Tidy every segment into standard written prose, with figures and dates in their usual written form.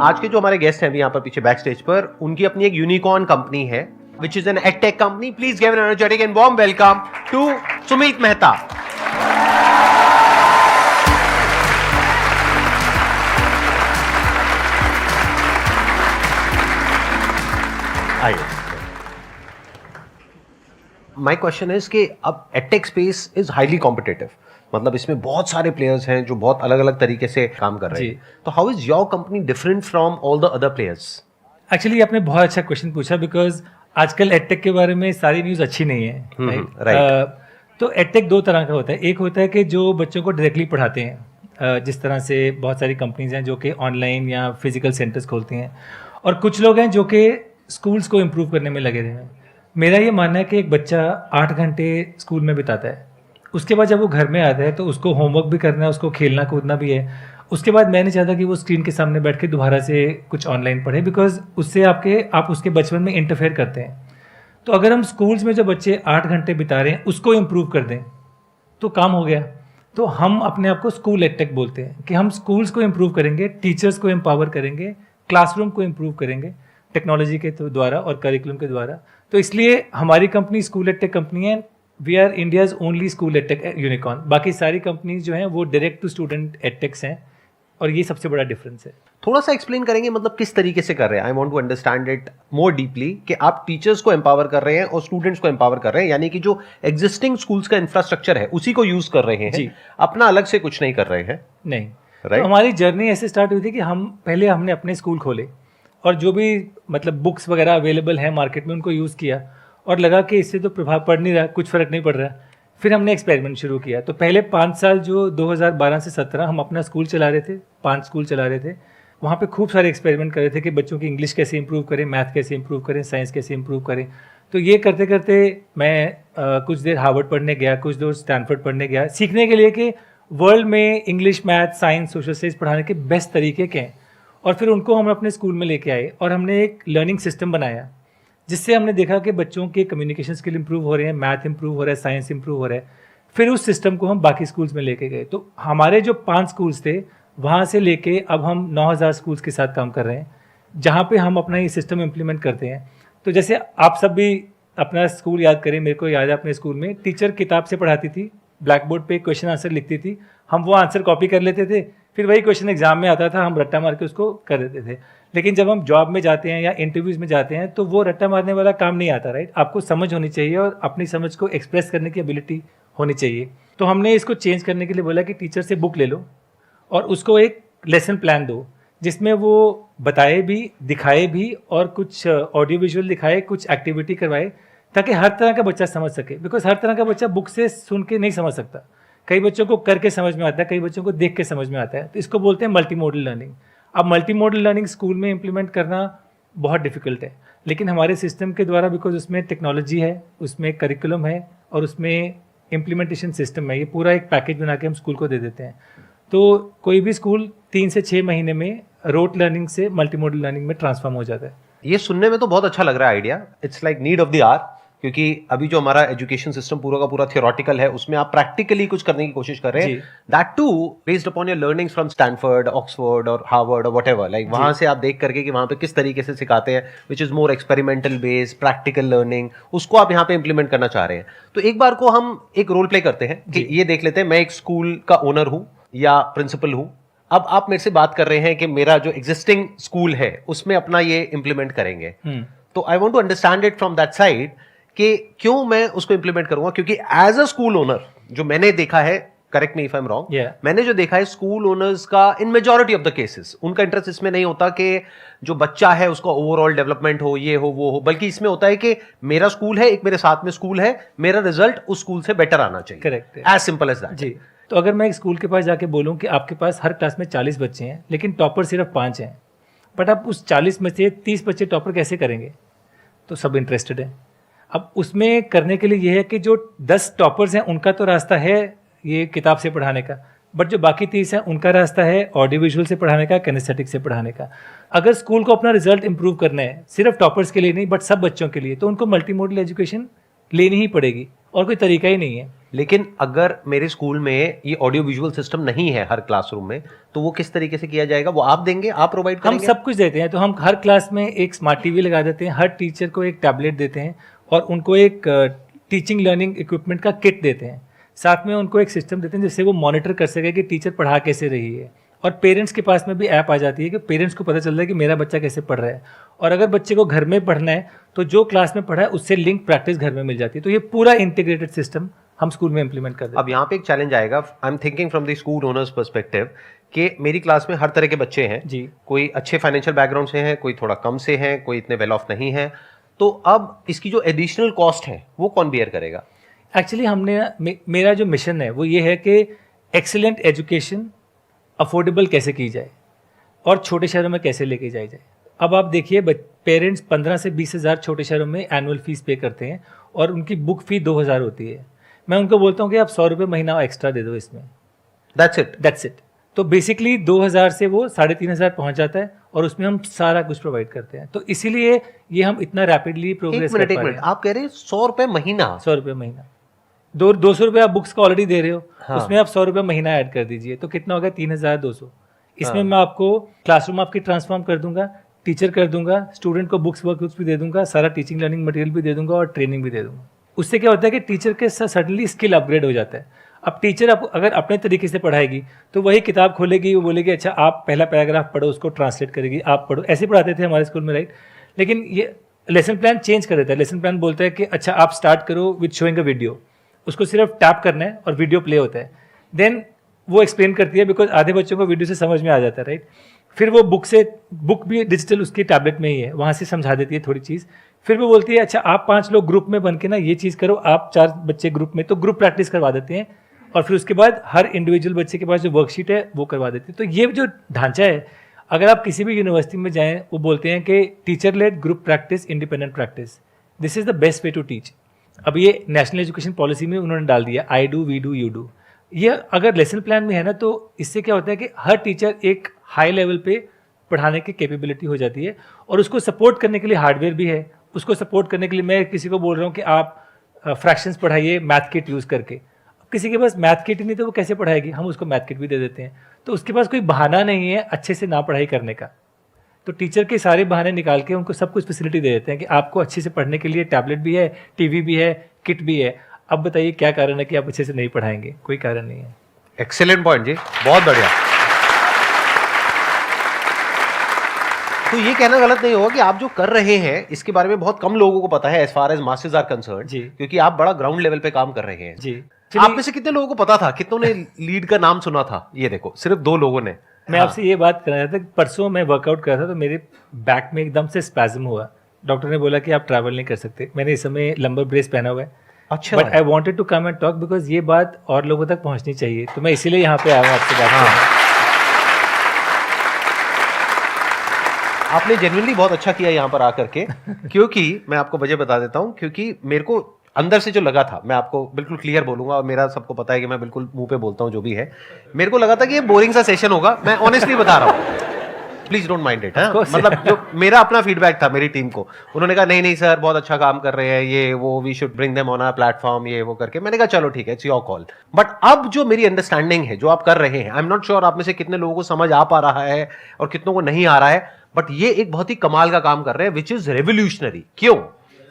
आज के जो हमारे गेस्ट हैं अभी यहाँ पर पीछे बैक स्टेज पर, उनकी अपनी एक यूनिकॉर्न कंपनी है which is an edtech company. Please give an energetic and warm welcome to Sumit Mehta. My question is कि अब edtech space is highly competitive, मतलब इसमें बहुत सारे प्लेयर्स हैं जो बहुत अलग अलग तरीके से काम कर रहे हैं. तो how is your company different from all the other players? Actually आपने बहुत अच्छा क्वेश्चन पूछा, बिकॉज आजकल एडटेक के बारे में सारी न्यूज़ अच्छी नहीं है. राइट. तो एडटेक दो तरह का होता है. एक होता है कि जो बच्चों को डायरेक्टली पढ़ाते हैं, जिस तरह से बहुत सारी कंपनीज हैं जो कि ऑनलाइन या फिजिकल सेंटर्स खोलती हैं, और कुछ लोग हैं जो कि स्कूल्स को इम्प्रूव करने में लगे हैं. मेरा ये मानना है कि एक बच्चा 8 घंटे स्कूल में बिताता है, उसके बाद जब वो घर में आता है तो उसको होमवर्क भी करना है, उसको खेलना कूदना भी है. उसके बाद मैं नहीं चाहता कि वो स्क्रीन के सामने बैठ के दोबारा से कुछ ऑनलाइन पढ़े, बिकॉज उससे आप उसके बचपन में इंटरफेयर करते हैं. तो अगर हम स्कूल्स में जो बच्चे 8 घंटे बिता रहे हैं उसको इम्प्रूव कर दें तो काम हो गया. तो हम अपने आप को स्कूल एडटेक बोलते हैं कि हम स्कूल्स को इम्प्रूव करेंगे, टीचर्स को एम्पावर करेंगे, क्लासरूम को इम्प्रूव करेंगे टेक्नोलॉजी के द्वारा और करिकुलम के द्वारा. तो इसलिए हमारी कंपनी स्कूल एडटेक कंपनी है. We are India's only school edtech unicorn. बाकी सारी कंपनीज जो हैं वो डायरेक्ट टू स्टूडेंट एडटेक्स हैं, और ये सबसे बड़ा डिफरेंस है. थोड़ा सा एक्सप्लेन करेंगे, मतलब किस तरीके से कर रहे हैं? I want to understand it more deeply कि आप टीचर्स को एम्पावर कर रहे हैं और स्टूडेंट्स को एम्पावर कर रहे हैं, यानी कि जो एग्जिस्टिंग स्कूल्स का इंफ्रास्ट्रक्चर है उसी को यूज कर रहे हैं, अपना अलग से कुछ नहीं कर रहे हैं. नहीं, right? तो हमारी जर्नी ऐसे स्टार्ट हुई थी कि हमने अपने स्कूल खोले और जो भी मतलब बुक्स वगैरह अवेलेबल हैं मार्केट में उनको यूज़ किया, और लगा कि इससे तो प्रभाव पड़ नहीं रहा, कुछ फ़र्क नहीं पड़ रहा. फिर हमने एक्सपेरिमेंट शुरू किया. तो पहले 5 साल जो 2012 से 17 हम अपना स्कूल चला रहे थे, 5 स्कूल चला रहे थे. वहाँ पे खूब सारे एक्सपेरिमेंट कर रहे थे कि बच्चों की इंग्लिश कैसे इंप्रूव करें, मैथ कैसे इंप्रूव करें, साइंस कैसे इंप्रूव करें. तो ये करते करते मैं कुछ देर हार्वर्ड पढ़ने गया, कुछ देर स्टैनफोर्ड पढ़ने गया, सीखने के लिए कि वर्ल्ड में English, math, science, social studies पढ़ाने के बेस्ट तरीके क्या हैं. और फिर उनको हम अपने स्कूल में लेके आए और हमने एक लर्निंग सिस्टम बनाया, जिससे हमने देखा कि बच्चों के कम्युनिकेशन स्किल इंप्रूव हो रहे हैं, मैथ इंप्रूव हो रहा है, साइंस इंप्रूव हो रहा है. फिर उस सिस्टम को हम बाकी स्कूल्स में लेके गए. तो हमारे जो 5 स्कूल्स थे वहाँ से लेके अब हम 9000 स्कूल्स के साथ काम कर रहे हैं, जहाँ पे हम अपना ये सिस्टम इम्प्लीमेंट करते हैं. तो जैसे आप सब भी अपना स्कूल याद करें, मेरे को याद है अपने स्कूल में टीचर किताब से पढ़ाती थी, ब्लैक बोर्ड पे क्वेश्चन आंसर लिखती थी, हम वो आंसर कॉपी कर लेते थे, फिर वही क्वेश्चन एग्जाम में आता था, हम रट्टा मार के उसको कर देते थे. लेकिन जब हम जॉब में जाते हैं या इंटरव्यूज़ में जाते हैं तो वो रट्टा मारने वाला काम नहीं आता. राइट, आपको समझ होनी चाहिए और अपनी समझ को एक्सप्रेस करने की एबिलिटी होनी चाहिए. तो हमने इसको चेंज करने के लिए बोला कि टीचर से बुक ले लो और उसको एक लेसन प्लान दो, जिसमें वो बताए भी, दिखाए भी, और कुछ ऑडियो विजुअल दिखाए, कुछ एक्टिविटी करवाए, ताकि हर तरह का बच्चा समझ सके. बिकॉज हर तरह का बच्चा बुक से सुन के नहीं समझ सकता. कई बच्चों को करके समझ में आता है, कई बच्चों को देख के समझ में आता है. तो इसको बोलते हैं मल्टी मॉडल लर्निंग. अब मल्टी मॉडल लर्निंग स्कूल में इम्प्लीमेंट करना बहुत डिफिकल्ट है, लेकिन हमारे सिस्टम के द्वारा, बिकॉज उसमें टेक्नोलॉजी है, उसमें करिकुलम है और उसमें इम्प्लीमेंटेशन सिस्टम है, ये पूरा एक पैकेज बना के हम स्कूल को दे देते हैं. तो कोई भी स्कूल 3 से 6 महीने में रोट लर्निंग से मल्टी मॉडल लर्निंग में ट्रांसफॉर्म हो जाता है. ये सुनने में तो बहुत अच्छा लग रहा है idea. It's like need of the hour, क्योंकि अभी जो हमारा एजुकेशन सिस्टम पूरा का पूरा थियोरेटिकल है, उसमें आप प्रैक्टिकली कुछ करने की कोशिश कर रहे हैं. That too based upon your learnings from Stanford, Oxford और हार्वर्ड और व्हाटएवर. लाइक वहां से आप देख करके कि वहां पे किस तरीके से सिखाते हैं, which is more experimental based, practical learning, उसको आप यहाँ पे इंप्लीमेंट करना चाह रहे हैं. तो एक बार को हम एक रोल प्ले करते हैं कि ये देख लेते हैं, मैं एक स्कूल का ओनर हूँ या प्रिंसिपल हूँ. अब आप मेरे से बात कर रहे हैं कि मेरा जो एग्जिस्टिंग स्कूल है उसमें अपना ये इंप्लीमेंट करेंगे. तो I want to understand it from that side कि क्यों मैं उसको इंप्लीमेंट करूंगा. क्योंकि एज अ स्कूल ओनर जो मैंने देखा है, correct me if I am wrong, मैंने जो देखा है स्कूल ओनर्स का इन मेजॉरिटी ऑफ द केसेस उनका इंटरेस्ट इसमें नहीं होता कि जो बच्चा है उसका ओवरऑल डेवलपमेंट हो, ये हो वो हो, बल्कि इसमें होता है कि मेरा स्कूल है, एक मेरे साथ में स्कूल है, मेरा रिजल्ट उस स्कूल से बेटर आना चाहिए. Correct, as simple as that. जी. तो अगर मैं एक स्कूल के पास जाके बोलूं कि आपके पास हर क्लास में 40 बच्चे हैं लेकिन टॉपर सिर्फ 5 हैं, बट आप उस 40 में से 30 बच्चे टॉपर कैसे करेंगे? तो सब इंटरेस्टेड हैं. अब उसमें करने के लिए ये है कि जो 10 टॉपर्स हैं उनका तो रास्ता है ये किताब से पढ़ाने का, बट जो बाकी 30 हैं उनका रास्ता है ऑडियो विजुअल से पढ़ाने का, किनेस्थेटिक से पढ़ाने का. अगर स्कूल को अपना रिजल्ट इंप्रूव करना है सिर्फ टॉपर्स के लिए नहीं बट सब बच्चों के लिए, तो उनको मल्टी मॉडल एजुकेशन लेनी ही पड़ेगी. और कोई तरीका ही नहीं है। लेकिन अगर मेरे स्कूल में ये ऑडियो विजुअल सिस्टम नहीं है हर क्लासरूम में, तो वो किस तरीके से किया जाएगा? वो आप देंगे, आप प्रोवाइड हम करेंगे? सब कुछ देते हैं। तो हम हर क्लास में एक स्मार्ट टीवी लगा देते हैं, हर टीचर को एक टैबलेट देते हैं और उनको एक टीचिंग लर्निंग इक्विपमेंट का किट देते हैं। साथ में उनको एक सिस्टम देते हैं जिससे वो मॉनिटर कर सके कि टीचर पढ़ा कैसे रही है। और पेरेंट्स के पास में भी ऐप आ जाती है कि पेरेंट्स को पता चल रहा है कि मेरा बच्चा कैसे पढ़ रहा है। और अगर बच्चे को घर में पढ़ना है तो जो क्लास में पढ़ा है उससे लिंक प्रैक्टिस घर में मिल जाती है। तो ये पूरा इंटीग्रेटेड सिस्टम हम स्कूल में इंप्लीमेंट कर देते हैं। अब यहाँ पे एक चैलेंज आएगा, I am thinking from the school owners perspective, कि मेरी क्लास में हर तरह के बच्चे हैं जी। कोई अच्छे फाइनेंशियल बैकग्राउंड से हैं, कोई थोड़ा कम से हैं, कोई इतने वेल ऑफ नहीं है। तो अब इसकी जो एडिशनल कॉस्ट है वो कौन बियर करेगा? एक्चुअली मेरा जो मिशन है वो ये है कि एक्सीलेंट एजुकेशन अफोर्डेबल कैसे की जाए और छोटे शहरों में कैसे लेके जाई जाए। अब आप देखिए, पेरेंट्स 15 से 20 हज़ार छोटे शहरों में एनुअल फीस पे करते हैं और उनकी बुक फी 2000 होती है। मैं उनको बोलता हूँ कि आप 100 रुपये महीना एक्स्ट्रा दे दो इसमें, दैट्स इट। तो बेसिकली 2000 से वो 3500 पहुंच जाता है और उसमें हम सारा कुछ प्रोवाइड करते हैं। तो इसीलिए ये हम इतना रैपिडली प्रोग्रेस कर पा रहे हैं। आप कह रहे हैं 100 रुपए महीना? 100 रुपये महीना। 200 रुपये आप बुक्स का ऑलरेडी दे रहे हो, हाँ। उसमें आप 100 रुपये महीना ऐड कर दीजिए तो कितना होगा? 3200। इसमें मैं आपको क्लासरूम आपकी ट्रांसफॉर्म कर दूंगा, टीचर कर दूंगा, स्टूडेंट को बुक्स वर्कबुक्स भी दे दूंगा, सारा टीचिंग लर्निंग मटेरियल भी दे दूंगा और ट्रेनिंग भी दे दूंगा। उससे क्या होता है कि टीचर के साथ सडनली स्किल अपग्रेड हो जाता है। अब टीचर अगर अपने तरीके से पढ़ाएगी तो वही किताब खोलेगी, वो बोलेगी अच्छा आप पहला पैराग्राफ पढ़ो, उसको ट्रांसलेट करेगी, आप पढ़ो। ऐसे पढ़ाते थे हमारे स्कूल में, राइट। लेकिन ये लेसन प्लान चेंज कर देता है। लेसन प्लान बोलता है कि अच्छा आप स्टार्ट करो विद शोइंग अ वीडियो, उसको सिर्फ टैप करना है और वीडियो प्ले होता है। देन वो एक्सप्लेन करती है, बिकॉज आधे बच्चों को वीडियो से समझ में आ जाता है, राइट। फिर वो बुक भी डिजिटल उसकी टैबलेट में ही है, वहाँ से समझा देती है थोड़ी चीज़। फिर वो बोलती है अच्छा आप 5 लोग ग्रुप में बन के ना ये चीज़ करो, आप 4 बच्चे ग्रुप में, तो ग्रुप प्रैक्टिस करवा देते हैं। और फिर उसके बाद हर इंडिविजुअल बच्चे के पास जो वर्कशीट है वो करवा देते हैं। तो ये जो ढांचा है, अगर आप किसी भी यूनिवर्सिटी में जाएं, वो बोलते हैं कि teacher led group practice, independent practice, this is the best way to teach. अब ये नेशनल एजुकेशन पॉलिसी में उन्होंने डाल दिया, I do, we do, you do. ये अगर लेसन प्लान में है ना, तो इससे क्या होता है कि हर टीचर एक हाई लेवल पे पढ़ाने की कैपेबिलिटी हो जाती है और उसको सपोर्ट करने के लिए हार्डवेयर भी है। उसको सपोर्ट करने के लिए मैं किसी को बोल रहा हूँ कि आप फ्रैक्शंस पढ़ाइए मैथ किट यूज़ करके। किसी के पास मैथ किट नहीं तो वो कैसे पढ़ाएगी? हम उसको मैथ किट भी दे देते हैं। तो उसके पास कोई बहाना नहीं है अच्छे से ना पढ़ाई करने का। तो टीचर के सारे बहाने निकाल के उनको सब कुछ फैसिलिटी दे देते हैं कि आपको अच्छे से पढ़ने के लिए टैबलेट भी है, टीवी भी है, किट भी है। अब बताइए क्या कारण है कि आप अच्छे से नहीं पढ़ाएंगे? कोई कारण नहीं है। एक्सेलेंट पॉइंट जी, बहुत बढ़िया। तो ये कहना गलत नहीं होगा कि आप जो कर रहे हैं इसके बारे में बहुत कम लोगों को पता है as far as masters are concern, जी। क्योंकि आप बड़ा ग्राउंड लेवल पे काम कर रहे हैं जी। आप में से कितने लोगों को पता था? कितनों ने लीड का नाम सुना था? ये देखो, सिर्फ 2 लोगों ने। मैं आपसे ये बात कर रहा था कि परसों मैं वर्कआउट कर रहा था तो मेरे बैक में एकदम से स्पैज्म हुआ। डॉक्टर ने बोला कि आप ट्रैवल नहीं कर सकते। मैंने इस समय लंबर ब्रेस पहना हुआ है। अच्छा। But I wanted to come and talk because ये बात और लोगों तक पहुंचनी चाहिए, तो मैं इसीलिए यहाँ पे आया हूँ आपसे बात करने। आपने जेन्युइनली बहुत अच्छा किया यहाँ पर आकर के, क्योंकि मैं आपको वजह बता देता हूँ। क्योंकि मेरे को अंदर से जो लगा था, मैं आपको बिल्कुल क्लियर बोलूंगा और मेरा सबको पता है कि मैं बिल्कुल मुंह पे बोलता हूँ जो भी है। मेरे को लगा था कि ये बोरिंग सा सेशन होगा, मैं ऑनेस्टली बता रहा हूँ, प्लीज डोंट माइंड इट। मतलब जो मेरा अपना फीडबैक था मेरी टीम को, उन्होंने कहा नहीं नहीं सर बहुत अच्छा काम कर रहे हैं, ये वो, we should bring them on our platform, ये वो करके। मैंने कहा चलो ठीक है, इट्स योर कॉल। बट अब जो मेरी अंडरस्टैंडिंग है, जो आप कर रहे हैं, आई एम नॉट श्योर आप में से कितने लोगों को समझ आ पा रहा है और कितनों को नहीं आ रहा है, बट ये एक बहुत ही कमाल का काम कर रहे हैं विच इज रेवोल्यूशनरी। क्यों?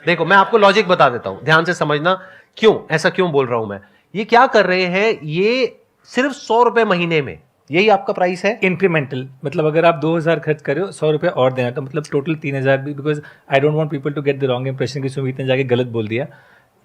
देखो मैं आपको लॉजिक बता देता हूं, ध्यान से समझना क्यों ऐसा क्यों बोल रहा हूं मैं। ये क्या कर रहे हैं, ये सिर्फ 100 रुपए महीने में, यही आपका प्राइस है इंक्रीमेंटल। मतलब अगर आप 2000 खर्च कर रहे हो, 100 रुपये और देना, तो मतलब टोटल 3000 भी। Because I don't want people to get the wrong impression कि सुमित ने जाके गलत बोल दिया।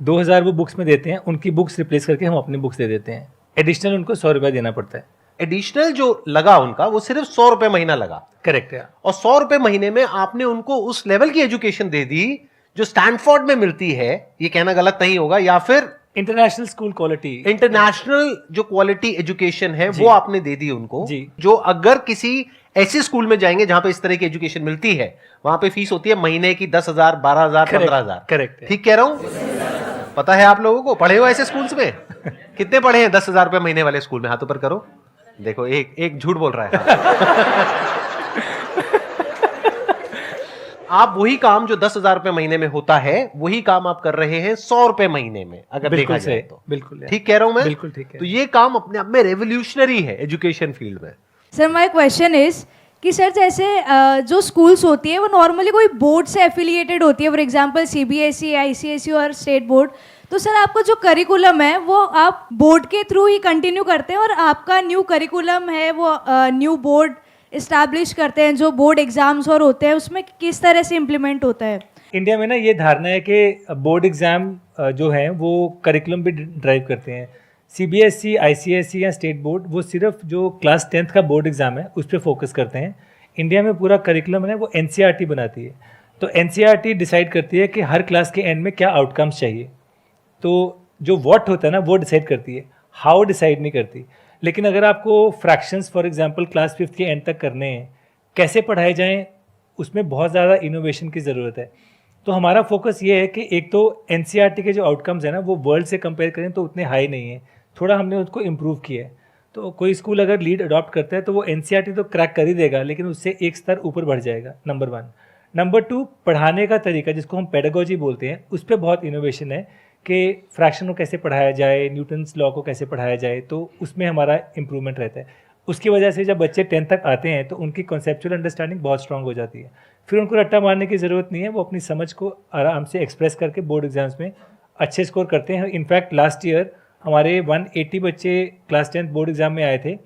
2000 वो बुक्स में देते हैं, उनकी बुक्स रिप्लेस करके हम अपनी बुक्स दे देते हैं। एडिशनल उनको 100 रुपये देना पड़ता है। एडिशनल जो लगा उनका वो सिर्फ 100 रुपए महीना लगा। करेक्ट है। और 100 रुपए महीने में आपने उनको उस लेवल की एजुकेशन दे दी जो स्टैनफोर्ड में मिलती है, ये कहना गलत नहीं होगा, या फिर इंटरनेशनल स्कूल क्वालिटी, इंटरनेशनल जो क्वालिटी एजुकेशन है वो आपने दे दी उनको जी। जो अगर किसी ऐसे स्कूल में जाएंगे जहां पे इस तरह की एजुकेशन मिलती है, वहां पे फीस होती है महीने की 10,000, 12,000, 15,000। करेक्ट। ठीक कह रहा हूं? पता है आप लोगों को? पढ़े हो ऐसे स्कूल्स में? कितने पढ़े हैं 10,000 रुपए महीने वाले स्कूल में? हाथों पर करो। देखो एक झूठ बोल रहा है। आप वही काम जो 10,000 रुपए महीने में होता है, वही काम आप कर रहे हैं 100 रुपए महीने में, अगर देखा जाए तो। बिल्कुल ठीक कह रहा हूं मैं? बिल्कुल ठीक है। तो ये काम अपने आप में रेवोल्यूशनरी है एजुकेशन फील्ड में। सर माय क्वेश्चन इज कि सर जैसे जो स्कूल्स होती है वो नॉर्मली कोई बोर्ड से एफिलिएटेड होती है, फॉर एग्जांपल सीबीएसई, आईसीएसई और स्टेट बोर्ड। तो सर आपका जो करिकुलम है वो आप बोर्ड के थ्रू ही कंटिन्यू करते हैं और आपका न्यू करिकुलम है वो न्यू बोर्ड इस्टेब्लिश करते हैं, जो बोर्ड एग्जाम्स और होते हैं उसमें किस तरह से इम्प्लीमेंट होता है? इंडिया में ना ये धारणा है कि बोर्ड एग्ज़ाम जो हैं वो करिकुलम भी ड्राइव करते हैं। सीबीएसई, आईसीएसई या स्टेट बोर्ड वो सिर्फ जो क्लास 10th का बोर्ड एग्ज़ाम है उस पर फोकस करते हैं। इंडिया में पूरा करिकुलम है वो एनसीईआरटी बनाती है। तो एनसीईआरटी डिसाइड करती है कि हर क्लास के एंड में क्या आउटकम्स चाहिए। तो जो व्हाट होता है ना वो डिसाइड करती है, हाउ डिसाइड नहीं करती। लेकिन अगर आपको fractions for example class 5th के एंड तक करने हैं, कैसे पढ़ाए जाएं, उसमें बहुत ज़्यादा इनोवेशन की ज़रूरत है। तो हमारा फोकस ये है कि एक तो एनसीईआरटी के जो आउटकम्स हैं ना वो वर्ल्ड से कंपेयर करें तो उतने हाई नहीं हैं, थोड़ा हमने उसको इम्प्रूव किया है। तो कोई स्कूल अगर लीड अडॉप्ट करता है तो वो एनसीईआरटी तो क्रैक कर ही देगा, लेकिन उससे एक स्तर ऊपर बढ़ जाएगा, नंबर 1। नंबर 2, पढ़ाने का तरीका जिसको हम पेडागोजी बोलते हैं, उस पर बहुत इनोवेशन है कि फ्रैक्शन को कैसे पढ़ाया जाए, न्यूटन्स लॉ को कैसे पढ़ाया जाए, तो उसमें हमारा इम्प्रूवमेंट रहता है। उसकी वजह से जब बच्चे 10th तक आते हैं तो उनकी कॉन्सेप्चुअल अंडरस्टैंडिंग बहुत स्ट्रांग हो जाती है। फिर उनको रट्टा मारने की ज़रूरत नहीं है, वो अपनी समझ को आराम से एक्सप्रेस करके बोर्ड एग्जाम्स में अच्छे स्कोर करते हैं। इनफैक्ट लास्ट ईयर हमारे 180 बच्चे क्लास 10th बोर्ड एग्जाम में आए थे,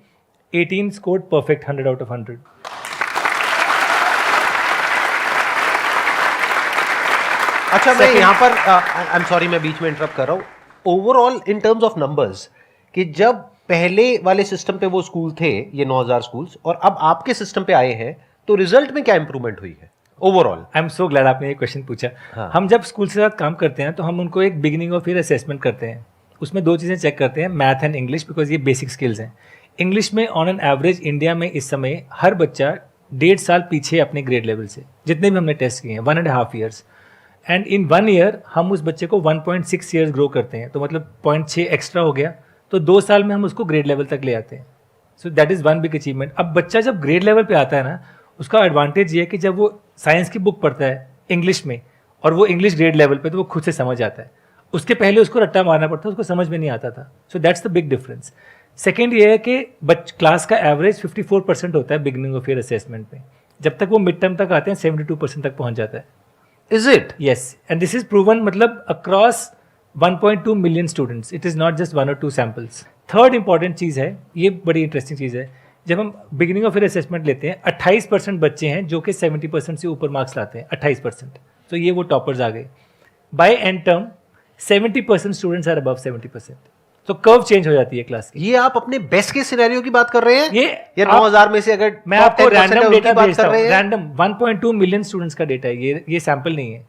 18 स्कोर्ड परफेक्ट 100 आउट ऑफ 100। अच्छा, मैं यहाँ पर आई एम सॉरी मैं बीच में इंटरप्ट कर रहा हूँ। Overall in terms of numbers, कि जब पहले वाले सिस्टम पे वो स्कूल थे, ये 9,000 स्कूल्स, और अब आपके सिस्टम पे आए हैं, तो रिजल्ट में क्या इंप्रूवमेंट हुई है overall? I am so glad आपने ये क्वेश्चन पूछा। हाँ। हम जब स्कूल के साथ काम करते हैं तो हम उनको एक बिगिनिंग ऑफ ईयर असेसमेंट करते हैं। उसमें 2 चीज़ें चेक करते हैं, मैथ एंड इंग्लिश, बिकॉज ये बेसिक स्किल्स हैं। इंग्लिश में ऑन एन एवरेज इंडिया में इस समय हर बच्चा 1.5 साल पीछे अपने ग्रेड लेवल से, जितने भी हमने टेस्ट किए हैं, 1.5 ईयर्स। एंड इन 1 ईयर हम उस बच्चे को 1.6 ईयर्स ग्रो करते हैं, तो मतलब 0.6 एक्स्ट्रा हो गया, तो 2 साल में हम उसको ग्रेड लेवल तक ले आते हैं। So that is one big achievement. अब बच्चा जब ग्रेड लेवल पे आता है ना, उसका एडवांटेज ये है कि जब वो साइंस की बुक पढ़ता है इंग्लिश में, और वो इंग्लिश ग्रेड लेवल पे, तो वो खुद से समझ आता है। उसके पहले उसको रट्टा मारना पड़ता, उसको समझ में नहीं आता था। So that's the big difference. Second ये है कि क्लास का एवरेज 54% होता है बिगिनिंग ऑफ ईयर असेसमेंट में। जब तक वो मिड टर्म तक आते हैं 72% तक पहुंच जाता है। Is it? Yes, and this is proven, मतलब across 1.2 million students, it is not just 1 or 2 samples. Third important चीज़ है, ये बड़ी इंटरेस्टिंग चीज़ है, जब हम बिगिनिंग ऑफ ईयर असेसमेंट लेते हैं 28% बच्चे हैं जो कि 70% से ऊपर मार्क्स लाते हैं, 28%। तो ये वो टॉपर्स आ गए। By end term 70% students are above 70%। तो कर्व चेंज हो जाती है क्लास की। ये आप अपने बेस्ट के सिनेरियो की बात कर रहे हैं? ये 9,000 में से अगर मैं top आपको 10% है, रैंडम उनकी डेटा बात भेजता कर हूँ, रहे हैं? रैंडम 1.2 मिलियन स्टूडेंट्स का डेटा है, ये सैंपल नहीं है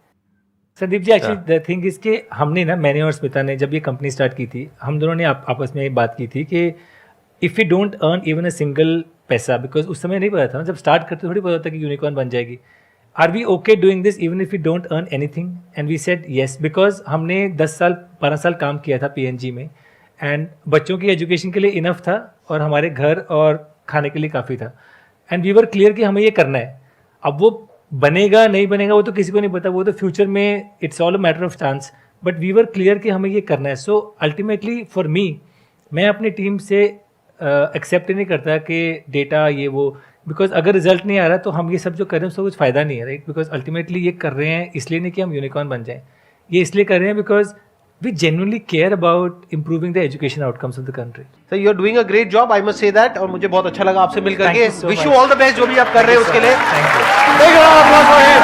Sandeep ji. Actually the thing is के हमने ना, मैंने और स्मिता ने जब ये कंपनी स्टार्ट की थी, हम दोनों ने आपस में बात की थी कि if you don't earn even a single पैसा, बिकॉज उस समय नहीं पता था ना, जब स्टार्ट करते थोड़ी पता था कि यूनिकॉर्न बन जाएगी। Are we okay doing this even if you don't earn anything? And we said yes, because हमने 10 साल 12 साल काम किया था पीएनजी में, एंड बच्चों की एजुकेशन के लिए इनफ था और हमारे घर और खाने के लिए काफ़ी था। एंड वी वर क्लियर कि हमें ये करना है। अब वो बनेगा नहीं बनेगा वो तो किसी को नहीं पता, वो तो फ्यूचर में it's all a matter of chance, but we were clear कि हमें ये करना है। सो अल्टीमेटली फॉर मी, मैं अपनी टीम से एक्सेप्ट नहीं करता कि डेटा ये वो, बिकॉज अगर रिजल्ट नहीं आ रहा तो हम ये सब जो कर रहे हैं उसका कुछ फ़ायदा नहीं है, राइट? बिकॉज अल्टीमेटली ये कर रहे हैं इसलिए नहीं कि हम यूनिकॉर्न बन जाएं, ये इसलिए कर रहे हैं because we genuinely care about improving the education outcomes of the country. So you are doing a great job, I must say that, और मुझे बहुत अच्छा लगा आपसे मिल करके। Thank you so Wish much. you all the best जो भी आप कर रहे हैं उसके लिए। Thank you. Big round of applause for him.